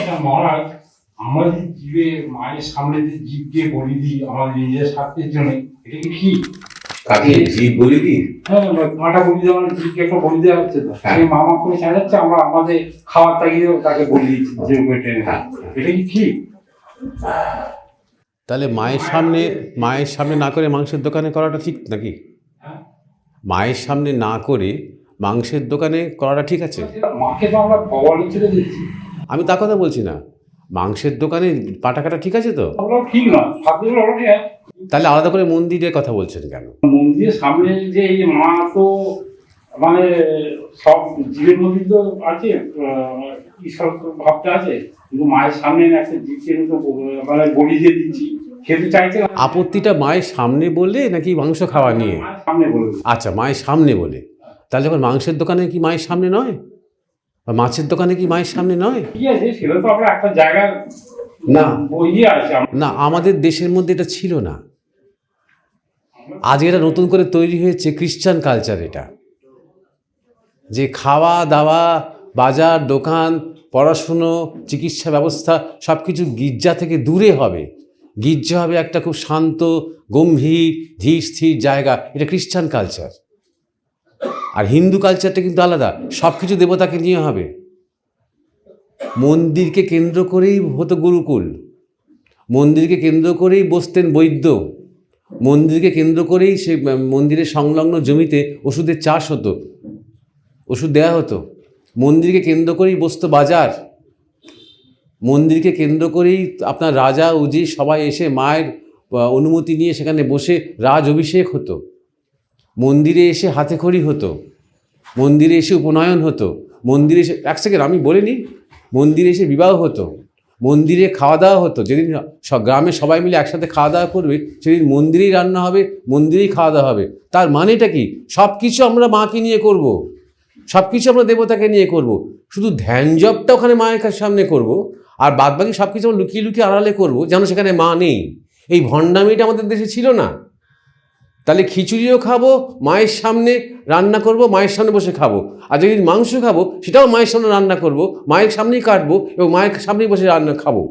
এটা মহারাজ, আমরা যে জীবে মায়ের সামনে যে জীবকে বলি দিই আমাদের নিজের স্বার্থের জন্য, এটা কি ঠিক? কাকে জীব বলি দি? হ্যাঁ, কাঁটা বলি দেওয়া মানে জীবকে একটা বলি দেওয়া হচ্ছে তো। সেই মামা করে চাইছে আমরা আমাদের খাওয়ার তাগিদে তাকে বলি দিচ্ছি যে টেনে। এটা কি ঠিক? তাহলে মায়ের সামনে না করে মাংসের দোকানে করাটা ঠিক নাকি? হ্যাঁ, মায়ের সামনে না করে মাংসের দোকানে করাটা ঠিক আছে? মাকে তো আমরা ভগবানের ছেড়ে দিচ্ছি, আমি তা কথা বলছি না, মাংসের দোকানে পাটা কাটা ঠিক আছে তো? ওটাও ঠিক না, ভাবছিল ওটা ঠিক আছে। তাহলে আলাদা করে মন্দিরের কথা বলছেন কেন? মন্দিরের সামনে যে এই মা তো মানে সব জীবের মধ্যে তো আছে, ঈশ্বর ভাবটা আছে, কিন্তু মায়ের সামনে একটা জীবকে তো মানে বলি দিয়ে দিচ্ছি, খেতে চাইছে না। আপত্তিটা মায়ের সামনে বলে নাকি মাংস খাওয়া নিয়ে? মায়ের সামনে বলে আচ্ছা, মায়ের সামনে বলে। তাহলে যখন মাংসের দোকানে কি মায়ের সামনে নয়, বা মাছের দোকানে কি মায়ের সামনে নয়? ঠিক আছে, সেটা তো আমরা একটা জায়গায় না বইয়ে আছে। না, আমাদের দেশের মধ্যে এটা ছিল না, আজকে এটা নতুন করে তৈরি হয়েছে খ্রিস্টান কালচার। এটা যে খাওয়া দাওয়া, বাজার দোকান, পড়াশুনো, চিকিৎসা ব্যবস্থা সব কিছু গির্জা থেকে দূরে হবে। গির্জা হবে একটা খুব শান্ত, গম্ভীর, ধীর স্থির জায়গা। এটা খ্রিস্টান কালচার। আর হিন্দু কালচারটা কিন্তু আলাদা, সব কিছু দেবতাকে নিয়ে হবে। মন্দিরকে কেন্দ্র করেই হতো গুরুকুল, মন্দিরকে কেন্দ্র করেই বসতেন বৈদ্য, মন্দিরকে কেন্দ্র করেই সে মন্দিরের সংলগ্ন জমিতে ওষুধের চাষ হতো, ওষুধ দেওয়া হতো। মন্দিরকে কেন্দ্র করেই বসতো বাজার, মন্দিরকে কেন্দ্র করেই আপনার রাজা উজির সবাই এসে মায়ের অনুমতি নিয়ে সেখানে বসে রাজ অভিষেক হতো। মন্দিরে এসে হাতে খড়ি হতো, মন্দিরে এসে উপনয়ন হতো, মন্দিরে এসে এক সেকেন্ড আমি বলিনি, মন্দিরে এসে বিবাহ হতো, মন্দিরে খাওয়া দাওয়া হতো। যেদিন গ্রামে সবাই মিলে একসাথে খাওয়া দাওয়া করবে সেদিন মন্দিরেই রান্না হবে, মন্দিরেই খাওয়া দাওয়া হবে। তার মানেটা কি? সব কিছু আমরা মাকে নিয়ে করব, সব কিছু আমরা দেবতাকে নিয়ে করব। শুধু ধ্যান জপটা ওখানে মায়ের সামনে করব, আর বাদবাকি সব কিছু আমরা লুকিয়ে লুকিয়ে আড়ালে করব, যেন সেখানে মা নেই। এই ভণ্ডামিটা আমাদের দেশে ছিল না। তাহলে খিচুড়িও খাবো মায়ের সামনে, রান্না করব মায়ের সামনে বসে খাবো, আর যেদিন মাংস খাবো সেটাও মায়ের সামনে রান্না করব, মায়ের সামনেই কাটবো এবং মায়ের সামনেই বসে রান্না খাবো।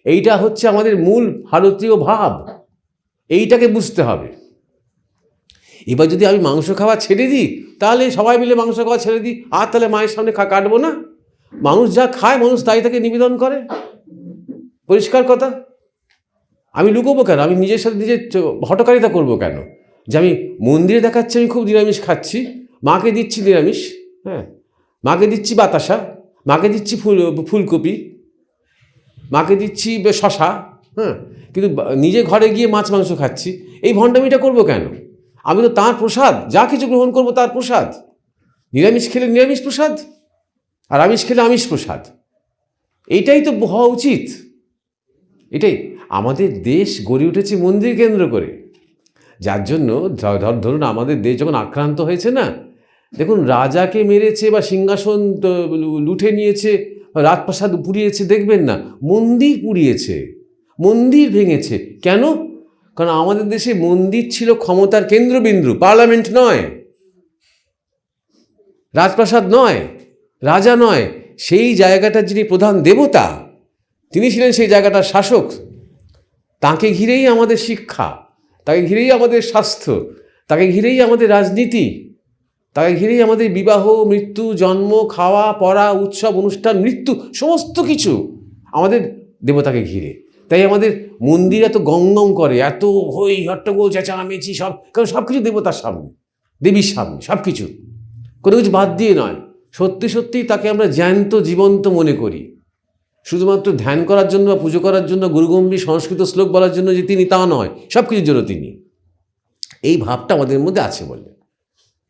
এইটা হচ্ছে আমাদের মূল ভারতীয় ভাব, এইটাকে বুঝতে হবে। এবার যদি আমি মাংস খাওয়া ছেড়ে দিই, তাহলে সবাই মিলে মাংস খাওয়া ছেড়ে দিই, আর তাহলে মায়ের সামনে কাটবো না। মানুষ যা খায় মানুষ তাই তাকে নিবেদন করে, পরিষ্কার কথা। আমি লুকোবো কেন? আমি নিজের সাথে নিজের হটকারিতা করবো কেন? যে আমি মন্দিরে দেখাচ্ছি আমি খুব নিরামিষ খাচ্ছি, মাকে দিচ্ছি নিরামিষ, হ্যাঁ, মাকে দিচ্ছি বাতাসা, মাকে দিচ্ছি ফুলকপি, মাকে দিচ্ছি শশা, হ্যাঁ, কিন্তু নিজে ঘরে গিয়ে মাছ মাংস খাচ্ছি। এই ভণ্ডামিটা করবো কেন? আমি তো তাঁর প্রসাদ, যা কিছু গ্রহণ করবো তার প্রসাদ। নিরামিষ খেলে নিরামিষ প্রসাদ, আর আমিষ খেলে আমিষ প্রসাদ। এইটাই তো হওয়া উচিত। এটাই আমাদের দেশ গড়ে উঠেছে মন্দির কেন্দ্র করে, যার জন্য ধরুন আমাদের দেশ যখন আক্রান্ত হয়েছে না, দেখুন রাজাকে মেরেছে বা সিংহাসন লুঠে নিয়েছে, রাজপ্রাসাদ পুড়িয়েছে, দেখবেন না, মন্দির পুড়িয়েছে, মন্দির ভেঙেছে। কেন? কারণ আমাদের দেশে মন্দির ছিল ক্ষমতার কেন্দ্রবিন্দু, পার্লামেন্ট নয়, রাজপ্রাসাদ নয়, রাজা নয়। সেই জায়গাটার যিনি প্রধান দেবতা তিনি ছিলেন সেই জায়গাটার শাসক। তাকে ঘিরেই আমাদের শিক্ষা, তাকে ঘিরেই আমাদের স্বাস্থ্য, তাকে ঘিরেই আমাদের রাজনীতি, তাকে ঘিরেই আমাদের বিবাহ, মৃত্যু, জন্ম, খাওয়া, পড়া, উৎসব, অনুষ্ঠান, মৃত্যু, সমস্ত কিছু আমাদের দেবতাকে ঘিরে। তাই আমাদের মন্দির এত গঙ্গম করে, এত হই হট্টগোল চেঁচামেচি, সব, কারণ সব কিছু দেবতার সামনে, দেবীর সামনে, সব কিছু, কোনো কিছু বাদ দিয়ে নয়। সত্যি সত্যিই তাকে আমরা জ্যান্ত জীবন্ত মনে করি। শুধুমাত্র ধ্যান করার জন্য বা পুজো করার জন্য, গুরুগম্ভীর সংস্কৃত শ্লোক বলার জন্য যে তিনি, তা নয়, সব কিছুর জন্য তিনি। এই ভাবটা আমাদের মধ্যে আছে বলে।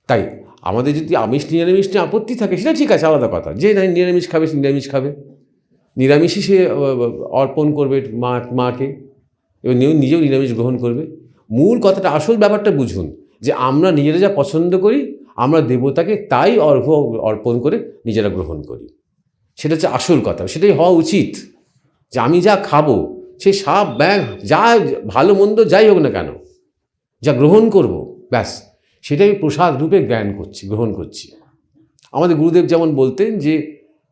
তাই আমাদের যদি আমিষ নিরামিষ নিয়ে আপত্তি থাকে সেটা ঠিক আছে, আলাদা কথা। যে নিরামিষ খাবে সে নিরামিষ খাবে, নিরামিষই সে অর্পণ করবে মাকে, এবং নিজেও নিরামিষ গ্রহণ করবে। মূল কথাটা, আসল ব্যাপারটা বুঝুন, যে আমরা নিজেরা যা পছন্দ করি আমরা দেবতাকে তাই অর্ঘ্য অর্পণ করে নিজেরা গ্রহণ করি। সেটা হচ্ছে আসল কথা, সেটাই হওয়া উচিত। যে আমি যা খাবো, সে সাপ ব্যাং যা ভালো মন্দ যাই হোক না কেন, যা গ্রহণ করব, ব্যাস সেটাই প্রসাদ রূপে গ্রহণ করছি। আমাদের গুরুদেব যেমন বলতেন যে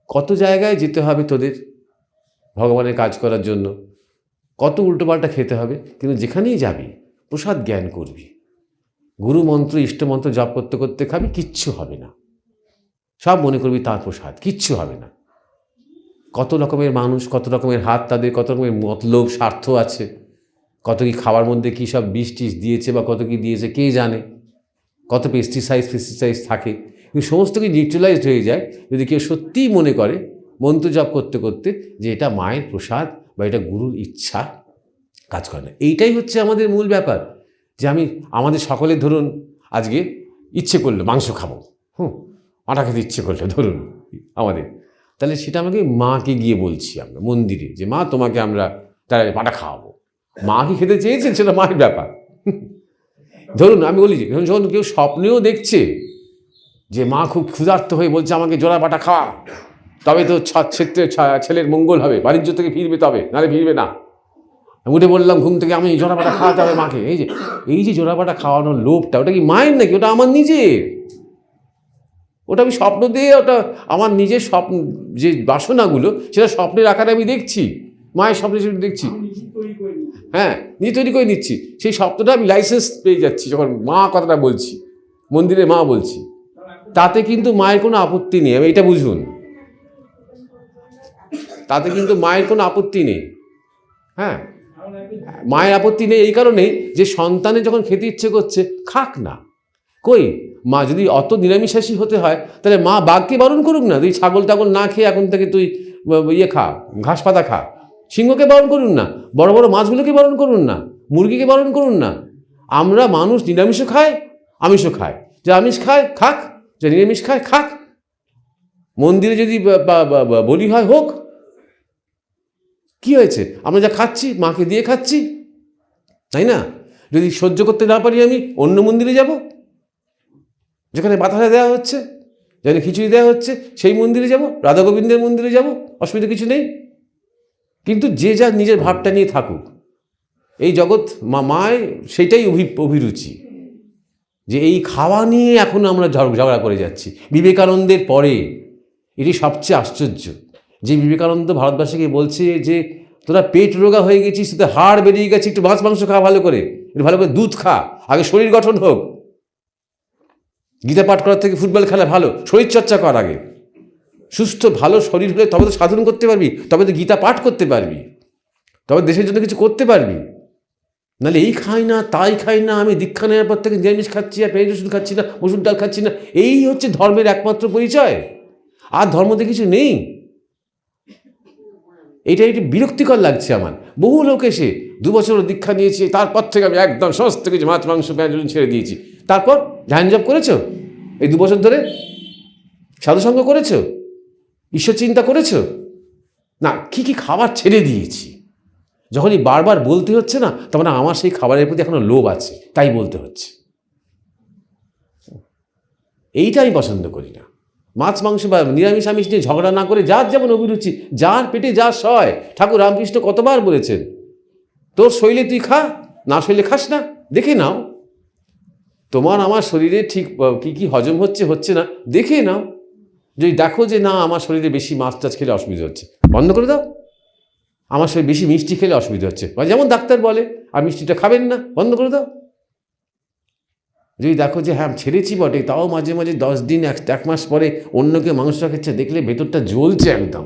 কত জায়গায় যেতে হবে তোদের, ভগবানের কাজ করার জন্য। কত উল্টোপাল্টা খেতে হবে, কিন্তু যেখানেই যাবি প্রসাদ জ্ঞান করবি, গুরু মন্ত্র ইষ্টমন্ত্র জপ করতে করতে খাবি, কিচ্ছু হবে না। সব মনে করবি তার প্রসাদ, কিচ্ছু হবে না। কত রকমের মানুষ, কত রকমের হাত তাদের, কত রকমের মতলব স্বার্থ আছে, কত কি খাওয়ার মধ্যে কী সব বিষ টিষ দিয়েছে বা কত কি দিয়েছে কে জানে, কত পেস্টিসাইড থাকে। কিন্তু সমস্ত কিছু নিউট্রালাইজড হয়ে যায় যদি কেউ সত্যিই মনে করে মন্ত্র জপ করতে করতে যে এটা মায়ের প্রসাদ বা এটা গুরুর ইচ্ছা কাজ করে না। এইটাই হচ্ছে আমাদের মূল ব্যাপার। যে আমাদের সকলের ধরুন আজকে ইচ্ছে করলো মাংস খাবো, আটা খেতে ইচ্ছে করলো ধরুন আমাদের, তাহলে সেটা আমাকে মাকে গিয়ে বলছি আমরা মন্দিরে যে মা তোমাকে আমরা তারা পাটা খাওয়াবো। মা কি খেতে চেয়েছেন সেটা মায়ের ব্যাপার। ধরুন আমি বলি যে যখন কেউ স্বপ্নেও দেখছে যে মা খুব ক্ষুধার্ত হয়ে বলছে আমাকে জোড়া বাটা খাওয়া, তবে তো ছেলের মঙ্গল হবে, বাণিজ্য থেকে ফিরবে, তবে নাহলে ফিরবে না। আমি উঠে বললাম ঘুম থেকে আমি জোড়া বাটা খাওয়াতে হবে মাকে। এই যে জোড়া বাটা খাওয়ানোর লোভটা, ওটা কি মায়ের নাকি? ওটা আমার নিজের। ওটা আমি স্বপ্ন দিয়ে, ওটা আমার নিজের স্বপ্ন, যে বাসনাগুলো সেটা স্বপ্নের আকারে আমি দেখছি, মায়ের স্বপ্নে সেটা দেখছি। হ্যাঁ, নিজে তৈরি করে নিচ্ছি। সেই স্বপ্নটা আমি লাইসেন্স পেয়ে যাচ্ছি যখন মা কথাটা বলছি, মন্দিরে মা বলছি, তাতে কিন্তু মায়ের কোনো আপত্তি নেই। আমি এটা বুঝুন, তাতে কিন্তু মায়ের কোনো আপত্তি নেই। হ্যাঁ, মায়ের আপত্তি নেই এই কারণেই যে সন্তানের যখন খেতে ইচ্ছে করছে খাক না। কই মা যদি অত নিরামিষাশী হতে হয় তাহলে মা বাঘকে বারণ করুক না, তুই ছাগল টাগল না খেয়ে এখন থেকে তুই খা, ঘাস পাতা খা। সিংহকে বারণ করুন না, বড় বড় মাছগুলোকে বারণ করুন না, মুরগিকে বারণ করুন না। আমরা মানুষ নিরামিষও খায়, আমিষও খায়। যে আমিষ খায় খাক, যে নিরামিষ খায় খাক। মন্দিরে যদি বলি হয় হোক, কি হয়েছে? আমরা যা খাচ্ছি মাকে দিয়ে খাচ্ছি, তাই না? যদি সহ্য করতে না পারি আমি অন্য মন্দিরে যাব, যেখানে বাতাসা দেওয়া হচ্ছে, যেখানে খিচুড়ি দেওয়া হচ্ছে, সেই মন্দিরে যাব, রাধা গোবিন্দের মন্দিরে যাব, অসুবিধা কিছু নেই। কিন্তু যে যা নিজের ভাবটা নিয়ে থাকুক। এই জগৎ মায়ের সেইটাই অভিরুচি, যে এই খাওয়া নিয়ে এখন আমরা ঝগড়া করে যাচ্ছি বিবেকানন্দের পরে। এটি সবচেয়ে আশ্চর্য যে বিবেকানন্দ ভারতবাসীকে বলছে যে তোরা পেট রোগা হয়ে গেছিস, তোদের হাড় বেরিয়ে গেছে, একটু মাছ মাংস খা, ভালো করে একটু ভালো করে দুধ খা, আগে শরীর গঠন হোক। গীতা পাঠ করার থেকে ফুটবল খেলা ভালো, শরীরচর্চা কর আগে। সুস্থ ভালো শরীর হলে তবে তো সাধন করতে পারবি, তবে তো গীতা পাঠ করতে পারবি, তবে দেশের জন্য কিছু করতে পারবি। নাহলে এই খাই না তাই খাই না, আমি দীক্ষা নেওয়ার পর থেকে নিরামিষ খাচ্ছি, আর পেঁয়াজ রসুন খাচ্ছি না, মসুর ডাল খাচ্ছি না, এই হচ্ছে ধর্মের একমাত্র পরিচয়। আর ধর্মতে কিছু নেই। এইটা একটু বিরক্তিকর লাগছে আমার। বহু লোক এসে 2 বছর দীক্ষা নিয়েছি, তারপর থেকে আমি একদম সমস্ত কিছু মাছ মাংস পেঁয়াজ রসুন ছেড়ে দিয়েছি। তারপর ধ্যান জপ করেছো এই 2 বছর ধরে? সাধুসঙ্গ করেছো? ঈশ্বর চিন্তা করেছো? না, কি কি খাবার ছেড়ে দিয়েছি। যখনই বারবার বলতে হচ্ছে না, তখন আমার সেই খাবারের প্রতি এখনো লোভ আছে, তাই বলতে হচ্ছে। এইটা আমি পছন্দ করি না। মাছ মাংস বা নিরামিষ আমিষ নিয়ে ঝগড়া না করে যার যেমন অভিরুচি, যার পেটে যা সয়। ঠাকুর রামকৃষ্ণ কতবার বলেছেন, তোর শরীরে তুই খা, না শরীরে খাস না, দেখে নাও তোমার আমার শরীরে ঠিক কি কি হজম হচ্ছে না, দেখে নাও। যদি দেখো যে না আমার শরীরে বেশি মাছ টাছ খেলে অসুবিধা হচ্ছে, বন্ধ করে দাও। আমার শরীরে বেশি মিষ্টি খেলে অসুবিধা হচ্ছে, বা যেমন ডাক্তার বলে আর মিষ্টিটা খাবেন না, বন্ধ করে দাও। যদি দেখো যে হ্যাঁ ছেড়েছি বটে, তাও মাঝে মাঝে 10 দিন 1 মাস পরে অন্যকে মাংস খেচ্ছে দেখলে ভেতরটা জ্বলছে একদম,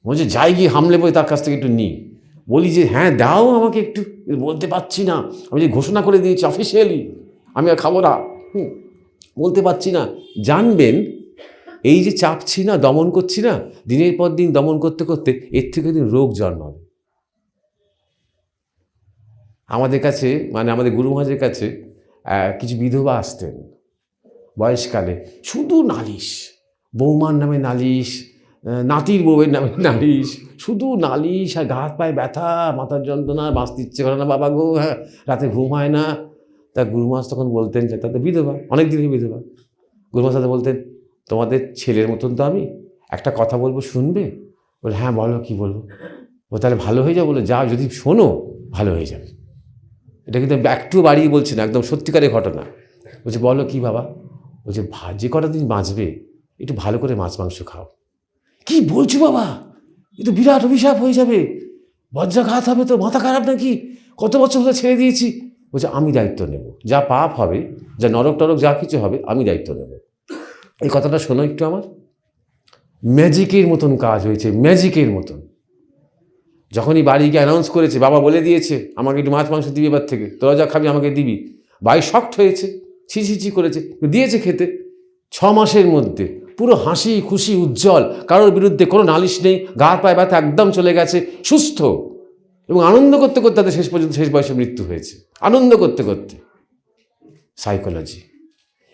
বলছে যাই গিয়ে হামলে পড়ে তার কাছ থেকে একটু নিই। বলি যে হ্যাঁ দাও আমাকে একটু, বলতে পারছি না। আমি যে ঘোষণা করে দিয়েছি অফিসিয়ালি আমি আর খাবো না, বলতে পারছি না। জানবেন এই যে চাপছি না, দমন করছি না, দিনের পর দিন দমন করতে করতে এর থেকে দিন রোগ জন্মাবে। আমাদের কাছে মানে আমাদের গুরু মহারাজের কাছে কিছু বিধবা আসতেন বয়সকালে, শুধু নালিশ, বৌমার নামে নালিশ, নাতির বউয়ের নামে নালিশ, শুধু নালিশ আর গা হাত পায়ে ব্যথা, মাথার যন্ত্রণা, বাঁচতে ইচ্ছে করে না বাবা গো, হ্যাঁ রাতে ঘুম হয় না। তা গুরু মহারাজ তখন বলতেন, তাদের বিধবা, অনেক দিনের বিধবা, গুরু মহারাজ বলতেন তোমাদের ছেলের মতন তো আমি, একটা কথা বলবো শুনবে? বলে হ্যাঁ বলো, কি বলবো? ও তাহলে ভালো হয়ে যাও। বলে যা, যদি শোনো ভালো হয়ে যাবে। এটা কিন্তু একটু বাড়িয়ে বলছি না, একদম সত্যিকারের ঘটনা। বলছে বলো কি বাবা? বলছে যে কটা দিন বাঁচবে একটু ভালো করে মাছ মাংস খাও। কি বলছো বাবা? এ তো বিরাট অভিশাপ হয়ে যাবে, বজ্রাঘাত হবে, তো মাথা খারাপ নাকি, কত বছর ধরে ছেড়ে দিয়েছি। বলছে আমি দায়িত্ব নেব, যা পাপ হবে, যা নরক টরক যা কিছু হবে আমি দায়িত্ব নেব। এই কথাটা শোনো একটু আমার। ম্যাজিকের মতন কাজ হয়েছে, ম্যাজিকের মতন। যখনই বাড়িকে অ্যানাউন্স করেছে, বাবা বলে দিয়েছে আমাকে একটু মাছ মাংস দিবি এবার থেকে, তোরা যা খাবি আমাকে দিবি, বাড়ি শক্ট হয়েছে, ছি করেছে, দিয়েছে খেতে। 6 মাসের মধ্যে পুরো হাসি খুশি উজ্জ্বল, কারোর বিরুদ্ধে কোনো নালিশ নেই, গা পায়ে ব্যথা একদম চলে গেছে, সুস্থ, এবং আনন্দ করতে করতে তাদের শেষ পর্যন্ত শেষ বয়সে মৃত্যু হয়েছে, আনন্দ করতে করতে। সাইকোলজি।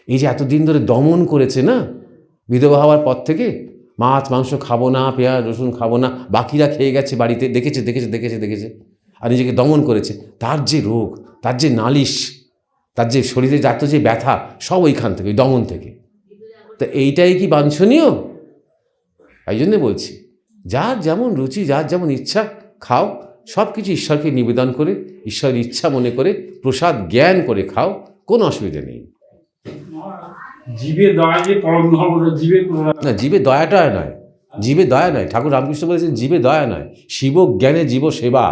এই যে এতদিন ধরে দমন করেছে না, বিধবা হওয়ার পর থেকে মাছ মাংস খাবো না, পেঁয়াজ রসুন খাবো না, বাকিরা খেয়ে গেছে বাড়িতে, দেখেছে, আর নিজেকে দমন করেছে, তার যে রোগ, তার যে নালিশ, তার যে শরীরে যত যে ব্যথা, সব ওইখান থেকে, ওই দমন থেকে। তা এইটাই কি বাঞ্ছনীয়? এই জন্যে বলছি, যার যেমন রুচি, যার যেমন ইচ্ছা খাও, সব কিছু ঈশ্বরকে নিবেদন করে, ঈশ্বরের ইচ্ছা মনে করে, প্রসাদ জ্ঞান করে খাও, কোনো অসুবিধা নেই। জীবের দয়া যে পরম ধর্ম, জীবের না, জীবে দয়াটা নয়, জীবে দয়া নয়। ঠাকুর রামকৃষ্ণ বলেছেন জীবে দয়া নয়, শিব জ্ঞানে জীব সেবা,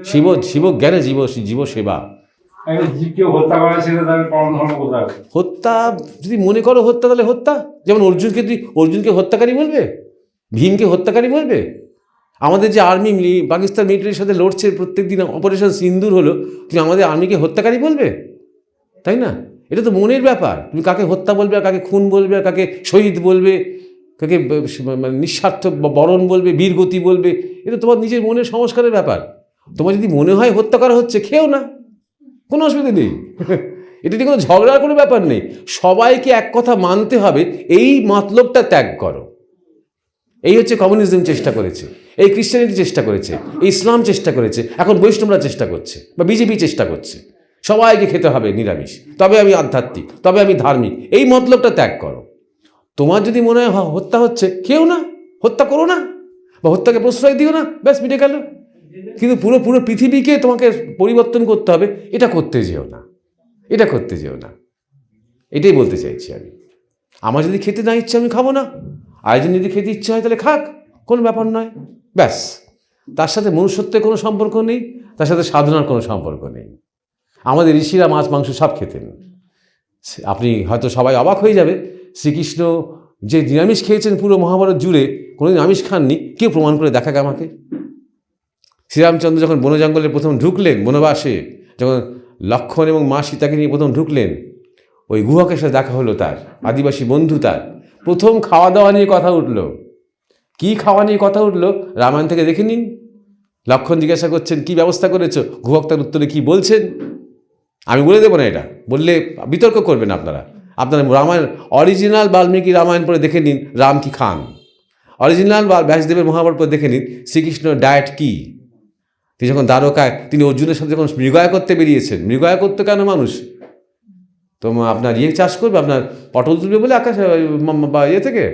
শিব জ্ঞানে জীব সেবা। জীবকে হত্যা করা, সেটা তাদের পরম ধর্ম কোথায়? হত্যা যদি মনে করো হত্যা, তাহলে হত্যা। যেমন অর্জুনকে হত্যাকারী বলবে, ভীমকে হত্যাকারী বলবে? আমাদের যে আর্মি পাকিস্তান মিলিটারির সাথে লড়ছে, প্রত্যেক দিন অপারেশন সিন্দুর হলো, তুমি আমাদের আর্মিকে হত্যাকারী বলবে? তাই না? এটা তো মনের ব্যাপার। তুমি কাকে হত্যা বলবে, আর কাকে খুন বলবে, আর কাকে শহীদ বলবে, কাকে নিঃস্বার্থ বরণ বলবে, বীরগতি বলবে, এটা তোমার নিজের মনের সংস্কারের ব্যাপার। তোমার যদি মনে হয় হত্যা করা হচ্ছে, খেও না, কোনো অসুবিধা নেই। এটা নিয়ে কোনো ঝগড়ার কোনো ব্যাপার নেই। সবাইকে এক কথা মানতে হবে, এই মতলবটা ত্যাগ করো। এই হচ্ছে কমিউনিজম চেষ্টা করেছে, এই ক্রিশ্চিয়ানিটি চেষ্টা করেছে, এই ইসলাম চেষ্টা করেছে, এখন বৈষ্ণবরা চেষ্টা করছে, বা বিজেপি চেষ্টা করছে। সবাইকে খেতে হবে নিরামিষ, তবে আমি আধ্যাত্মিক, তবে আমি ধার্মিক। এই মতলবটা ত্যাগ করো। তোমার যদি মনে হয় হত্যা হচ্ছে, খেও না, হত্যা করো না, বা হত্যাকে প্রশ্রয় দিও না, ব্যাস মিটে গেল। কিন্তু পুরো পৃথিবীকে তোমাকে পরিবর্তন করতে হবে, এটা করতে যেও না, এটা করতে যেও না। এটাই বলতে চাইছি আমি। আমার যদি খেতে না ইচ্ছে, আমি খাবো না। আরেকজন যদি খেতে ইচ্ছে হয়, তাহলে খাক, কোনো ব্যাপার নয়, ব্যাস। তার সাথে মনুষ্যত্বের কোনো সম্পর্ক নেই, তার সাথে সাধনার কোনো সম্পর্ক নেই। আমাদের ঋষিরা মাছ মাংস সব খেতেন। আপনি হয়তো সবাই অবাক হয়ে যাবে, শ্রীকৃষ্ণ যে নিরামিষ খেয়েছেন পুরো মহাভারত জুড়ে, কোনোদিন আমিষ খাননি, কেউ প্রমাণ করে দেখাক আমাকে। শ্রীরামচন্দ্র যখন বন জঙ্গলে প্রথম ঢুকলেন, বনবাসে যখন লক্ষ্মণ এবং মা সীতাকে নিয়ে প্রথম ঢুকলেন, ওই গুহকের সাথে দেখা হলো তার, আদিবাসী বন্ধু তার। প্রথম খাওয়া দাওয়া নিয়ে কথা উঠল। কি খাওয়া নিয়ে কথা উঠলো, রামায়ণ থেকে দেখে নিন। লক্ষ্মণ জিজ্ঞাসা করছেন, কি ব্যবস্থা করেছো? গুহক তার উত্তরে কি বলছেন আমি বলে দেবো না, এটা বললে বিতর্ক করবেন আপনারা। রামায়ণ অরিজিনাল বাল্মীকি রামায়ণ পড়ে দেখে নিন রাম কি খান, অরিজিনাল ব্যাসদেবের মহাভারত পড়ে দেখে নিন শ্রীকৃষ্ণ ডায়েট কি। তিনি যখন দ্বারকায়, তিনি অর্জুনের সাথে যখন মৃগয়া করতে বেরিয়েছেন, মৃগয়া করতে কেন মানুষ? তো আপনার চাষ করবে, আপনার পটল তুলবে বলে আকাশ বা থেকে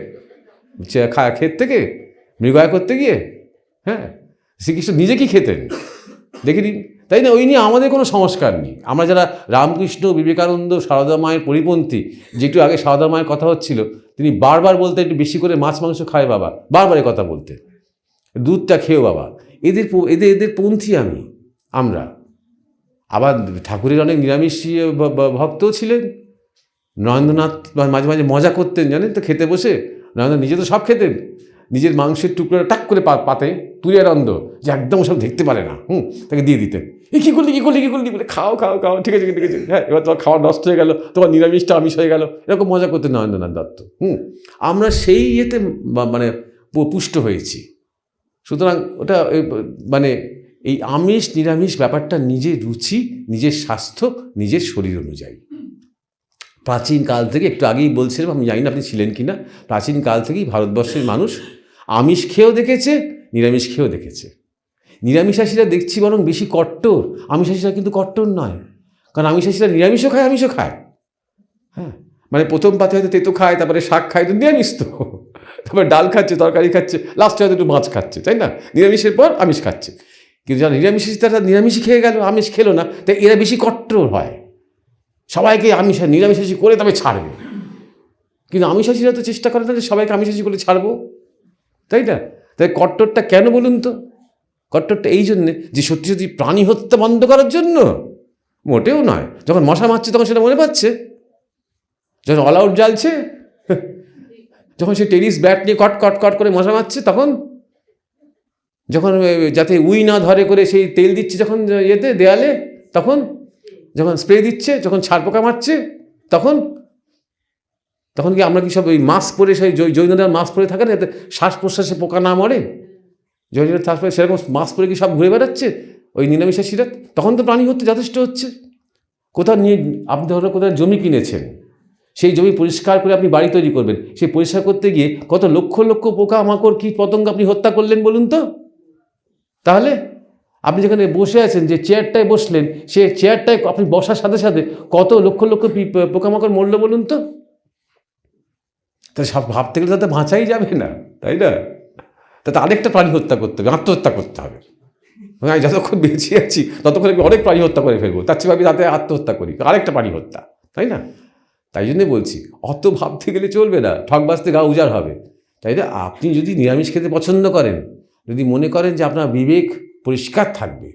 ক্ষেত থেকে মৃগয়া করতে গিয়ে। হ্যাঁ, শ্রীকৃষ্ণ নিজে কি খেতেন দেখে নিন। তাই না? ওই নিয়ে আমাদের কোনো সংস্কার নেই। আমরা যারা রামকৃষ্ণ, বিবেকানন্দ, সারদা মায়ের পরিপন্থী, যেটু আগে সারদা মায়ের কথা হচ্ছিল, তিনি বারবার বলতে একটু বেশি করে মাছ মাংস খায় বাবা, বারবারই কথা বলতে, দুধটা খেয়েও বাবা। এদের পন্থী আমরা। আবার ঠাকুরের অনেক নিরামিষ ভক্তও ছিলেন। নরেন্দ্রনাথ মাঝে মাঝে মজা করতেন, জানেন তো, খেতে বসে নরেন্দ্রনাথ নিজে তো সব খেতেন, নিজের মাংসের টুকরোটা টাক করে পাতে তুলে আনন্দ, যে একদম সব দেখতে পারে না, তাকে দিয়ে দিতেন। এই কী করলি বলে, খাও, ঠিক আছে, হ্যাঁ, এবার তোমার খাওয়া নষ্ট হয়ে গেল, তোমার নিরামিষটা আমিষ হয়ে গেল, এরকম মজা করতেন নরেন্দ্রনাথ দত্ত। আমরা সেই ইয়েতে মানে পুষ্ট হয়েছি। সুতরাং ওটা মানে এই আমিষ নিরামিষ ব্যাপারটা নিজের রুচি, নিজের স্বাস্থ্য, নিজের শরীর অনুযায়ী। প্রাচীন কাল থেকে, একটু আগেই বলছিলাম, আমি জানি না আপনি ছিলেন কি না, প্রাচীন কাল থেকেই ভারতবর্ষের মানুষ আমিষ খেয়েও দেখেছে, নিরামিষ খেয়েও দেখেছে। নিরামিষাশীরা দেখছি বরং বেশি কট্টর, আমিষাশীরা কিন্তু কট্টর নয়। কারণ আমিষাশীরা নিরামিষও খায়, আমিষও খায়। হ্যাঁ, মানে প্রথম পাতে হয়তো তেতো খায়, তারপরে শাক খায়, তো নিরামিষ তো, তারপরে ডাল খাচ্ছে, তরকারি খাচ্ছে, লাস্টে হয়তো একটু মাছ খাচ্ছে, তাই না? নিরামিষের পর আমিষ খাচ্ছে। কিন্তু যারা নিরামিষ, তারা নিরামিষই খেয়ে গেল, আমিষ খেলো না, তাই এরা বেশি কট্টর হয়। সবাইকে নিরামিষাশী করে তবে ছাড়বে। কিন্তু আমিষাশীরা তো চেষ্টা করে না যে সবাইকে আমিষাশী করে ছাড়বো, তাই না? তাই কট্টরটা কেন বলুন তো? কট্টরটা এই জন্যে যে সত্যি সত্যি প্রাণী হত্যা বন্ধ করার জন্য? মোটেও নয়। যখন মশা মারছে তখন সেটা মনে পাচ্ছে, যখন অল আউট জ্বালছে, যখন সে টেনিস ব্যাট নিয়ে কট কট কট করে মশা মারছে তখন, যখন যাতে উই না ধরে করে সেই তেল দিচ্ছে যখন ইয়েতে দেয়ালে, তখন যখন স্প্রে দিচ্ছে, যখন ছাড় পোকা মারছে তখন, তখন কি আমরা কি সব ওই মাস্ক পরে, সেই জৈনদের মাস্ক পরে থাকে না যাতে শ্বাস প্রশ্বাসে পোকা না মরে, জৈনদের শ্বাস পরে সেরকম মাস্ক পরে কি সব ঘুরে বেড়াচ্ছে ওই নিরামিষাশীরা? তখন তো প্রাণী হত্যা যথেষ্ট হচ্ছে। কোথাও নিয়ে আপনি ধরো কোথাও জমি কিনেছেন, সেই জমি পরিষ্কার করে আপনি বাড়ি তৈরি করবেন, সেই পরিষ্কার করতে গিয়ে কত লক্ষ লক্ষ পোকা মাকড় কীট পতঙ্গ আপনি হত্যা করলেন বলুন তো? তাহলে আপনি যেখানে বসে আছেন, যে চেয়ারটায় বসলেন, সে চেয়ারটায় আপনি বসার সাথে সাথে কত লক্ষ লক্ষ পোকামাকড় মরলো বলুন তো? তাহলে সব ভাবতে গেলে তাতে বাঁচাই যাবে না, তাই না? তাতে আরেকটা প্রাণী হত্যা করতে হবে, আত্মহত্যা করতে হবে। আমি যতক্ষণ বেঁচে আছি ততক্ষণ আমি অনেক প্রাণী হত্যা করে ফেলবো, তার চেয়ে আমি তাতে আত্মহত্যা করি, আরেকটা প্রাণী হত্যা, তাই না? তাই জন্যে বলছি অত ভাবতে গেলে চলবে না, ঠকবাজতে গা উজাড় হবে। তাই না? আপনি যদি নিরামিষ খেতে পছন্দ করেন, যদি মনে করেন যে আপনার বিবেক পরিষ্কার থাকবে,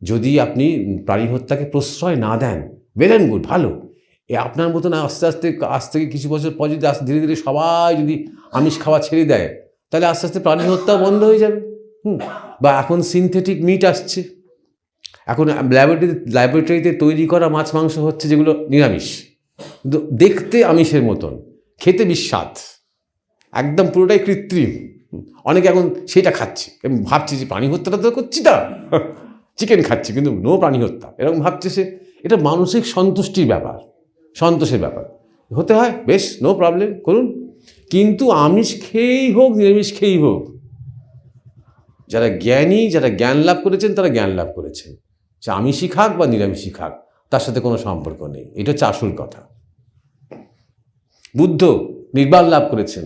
যদি আপনি প্রাণী হত্যাকে প্রশ্রয় না দেন, ওয়েল অ্যান্ড গুড, ভালো। আপনার মতন আস্তে আস্তে আজ থেকে কিছু বছর পর যদি ধীরে ধীরে সবাই যদি আমিষ খাওয়া ছেড়ে দেয়, তাহলে আস্তে আস্তে প্রাণী হত্যা বন্ধ হয়ে যাবে। বা এখন সিনথেটিক মিট আসছে, এখন ল্যাবরেটরিতে তৈরি করা মাছ মাংস হচ্ছে যেগুলো নিরামিষ, কিন্তু দেখতে আমিষের মতন, খেতে বিস্বাদ, একদম পুরোটাই কৃত্রিম। অনেকে এখন সেটা খাচ্ছে এবং ভাবছে যে প্রাণী হত্যাটা তো করছি না, চিকেন খাচ্ছি কিন্তু নো প্রাণী হত্যা, এরকম ভাবছে সে। এটা মানসিক সন্তুষ্টির ব্যাপার, সন্তোষের ব্যাপার। হতে হয়, বেশ, নো প্রবলেম, করুন। কিন্তু আমিষ খেয়েই হোক, নিরামিষ খেয়েই হোক, যারা জ্ঞানী, যারা জ্ঞান লাভ করেছেন, তারা জ্ঞান লাভ করেছেন। সে আমিষই খাক বা নিরামিষই খাক, তার সাথে কোনো সম্পর্ক নেই। এটা হচ্ছে আসল কথা। বুদ্ধ নির্বাণ লাভ করেছেন,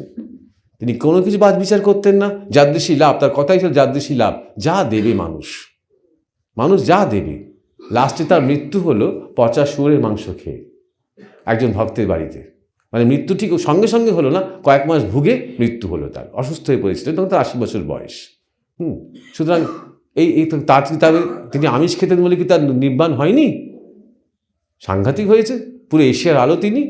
তিনি কোনো কিছু বাদ বিচার করতেন না। যাদৃশী লাভ, তার কথাই ছিল যাদৃশী লাভ, যা দেবে মানুষ, মানুষ যা দেবে। লাস্টে তার মৃত্যু হলো পচা শুয়োরের মাংস খেয়ে একজন ভক্তের বাড়িতে। মানে মৃত্যু ঠিক সঙ্গে সঙ্গে হলো না, কয়েক মাস ভুগে মৃত্যু হলো তার, অসুস্থ হয়ে পড়েছিলেন, তখন তার 80 বছর বয়স। সুতরাং এই তার তিনি আমিষ খেতেন বলে কি তার নির্বাণ হয়নি? সাংঘাতিক হয়েছে, পুরো এশিয়ার আলো তিনি।